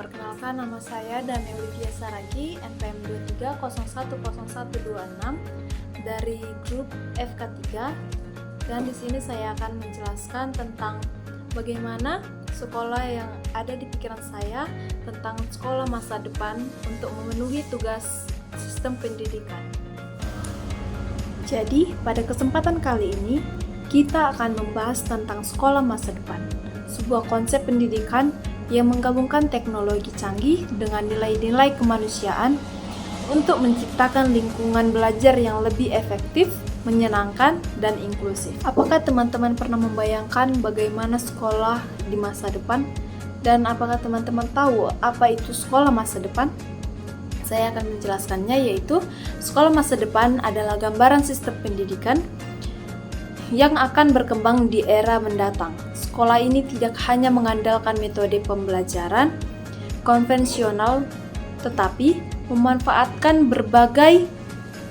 Perkenalkan, nama saya Dani Olivia Saragi, NPM 23010126 dari grup FK3. Dan di sini saya akan menjelaskan tentang bagaimana sekolah yang ada di pikiran saya tentang sekolah masa depan untuk memenuhi tugas sistem pendidikan. Jadi, pada kesempatan kali ini kita akan membahas tentang sekolah masa depan, sebuah konsep pendidikan yang menggabungkan teknologi canggih dengan nilai-nilai kemanusiaan untuk menciptakan lingkungan belajar yang lebih efektif, menyenangkan, dan inklusif. Apakah teman-teman pernah membayangkan bagaimana sekolah di masa depan? Dan apakah teman-teman tahu apa itu sekolah masa depan? Saya akan menjelaskannya, yaitu sekolah masa depan adalah gambaran sistem pendidikan yang akan berkembang di era mendatang. Sekolah ini tidak hanya mengandalkan metode pembelajaran konvensional, tetapi memanfaatkan berbagai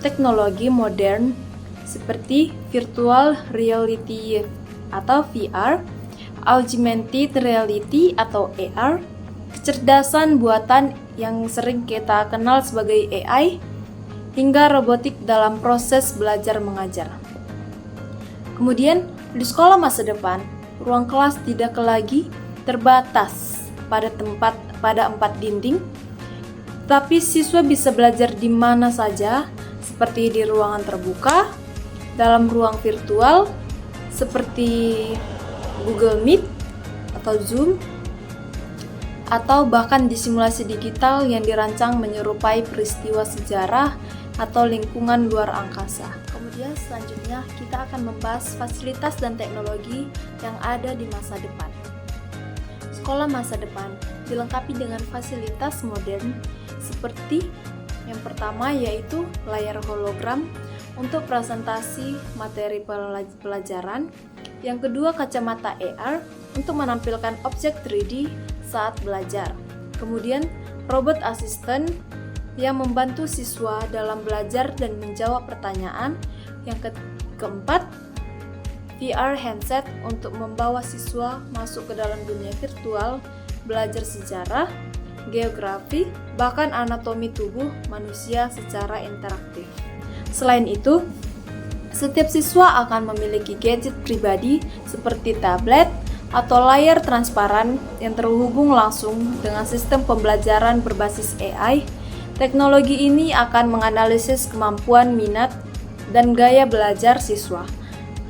teknologi modern seperti virtual reality atau VR, augmented reality atau AR, kecerdasan buatan yang sering kita kenal sebagai AI, hingga robotik dalam proses belajar mengajar. Kemudian, di sekolah masa depan, ruang kelas tidak lagi terbatas pada 4 dinding, tapi siswa bisa belajar di mana saja, seperti di ruangan terbuka, dalam ruang virtual, seperti Google Meet atau Zoom, atau bahkan di simulasi digital yang dirancang menyerupai peristiwa sejarah atau lingkungan luar angkasa. Kemudian selanjutnya kita akan membahas fasilitas dan teknologi yang ada di masa depan. Sekolah masa depan dilengkapi dengan fasilitas modern seperti yang pertama yaitu layar hologram untuk presentasi materi pelajaran, yang kedua kacamata AR untuk menampilkan objek 3D saat belajar, kemudian robot asisten yang membantu siswa dalam belajar dan menjawab pertanyaan. Yang keempat, VR headset untuk membawa siswa masuk ke dalam dunia virtual, belajar sejarah, geografi, bahkan anatomi tubuh manusia secara interaktif. Selain itu, setiap siswa akan memiliki gadget pribadi seperti tablet atau layar transparan yang terhubung langsung dengan sistem pembelajaran berbasis AI. Teknologi ini akan menganalisis kemampuan, minat, dan gaya belajar siswa,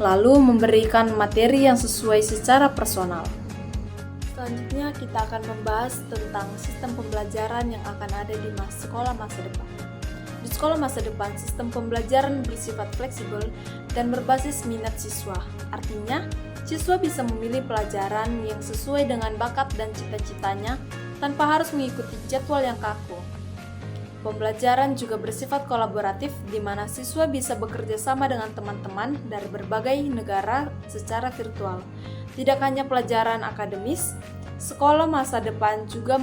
lalu memberikan materi yang sesuai secara personal. Selanjutnya kita akan membahas tentang sistem pembelajaran yang akan ada di sekolah masa depan. Di sekolah masa depan, sistem pembelajaran bersifat fleksibel dan berbasis minat siswa. Artinya, siswa bisa memilih pelajaran yang sesuai dengan bakat dan cita-citanya tanpa harus mengikuti jadwal yang kaku. Pembelajaran juga bersifat kolaboratif di mana siswa bisa bekerja sama dengan teman-teman dari berbagai negara secara virtual. Tidak hanya pelajaran akademis, sekolah masa depan juga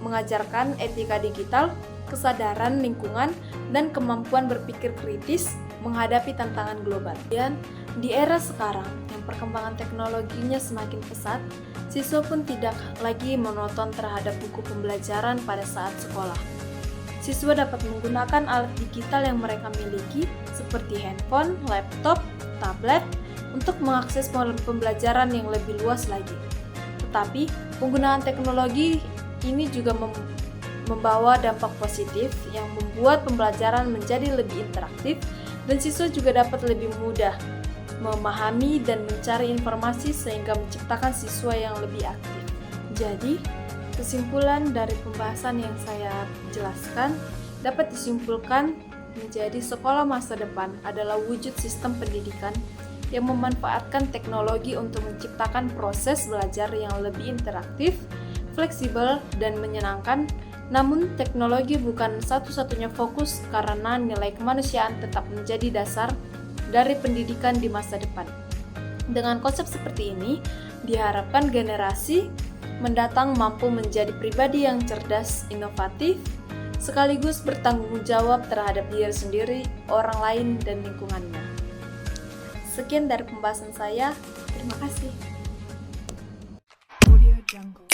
mengajarkan etika digital, kesadaran lingkungan, dan kemampuan berpikir kritis menghadapi tantangan global. Dan di era sekarang yang perkembangan teknologinya semakin pesat, siswa pun tidak lagi monoton terhadap buku pembelajaran pada saat sekolah. Siswa dapat menggunakan alat digital yang mereka miliki seperti handphone, laptop, tablet untuk mengakses pembelajaran yang lebih luas lagi. Tetapi, penggunaan teknologi ini juga membawa dampak positif yang membuat pembelajaran menjadi lebih interaktif dan siswa juga dapat lebih mudah memahami dan mencari informasi sehingga menciptakan siswa yang lebih aktif. Jadi, kesimpulan dari pembahasan yang saya jelaskan dapat disimpulkan menjadi sekolah masa depan adalah wujud sistem pendidikan yang memanfaatkan teknologi untuk menciptakan proses belajar yang lebih interaktif, fleksibel, dan menyenangkan. Namun, teknologi bukan satu-satunya fokus karena nilai kemanusiaan tetap menjadi dasar dari pendidikan di masa depan. Dengan konsep seperti ini, diharapkan generasi mendatang mampu menjadi pribadi yang cerdas, inovatif, sekaligus bertanggung jawab terhadap diri sendiri, orang lain, dan lingkungannya. Sekian dari pembahasan saya. Terima kasih. Audio Jungle.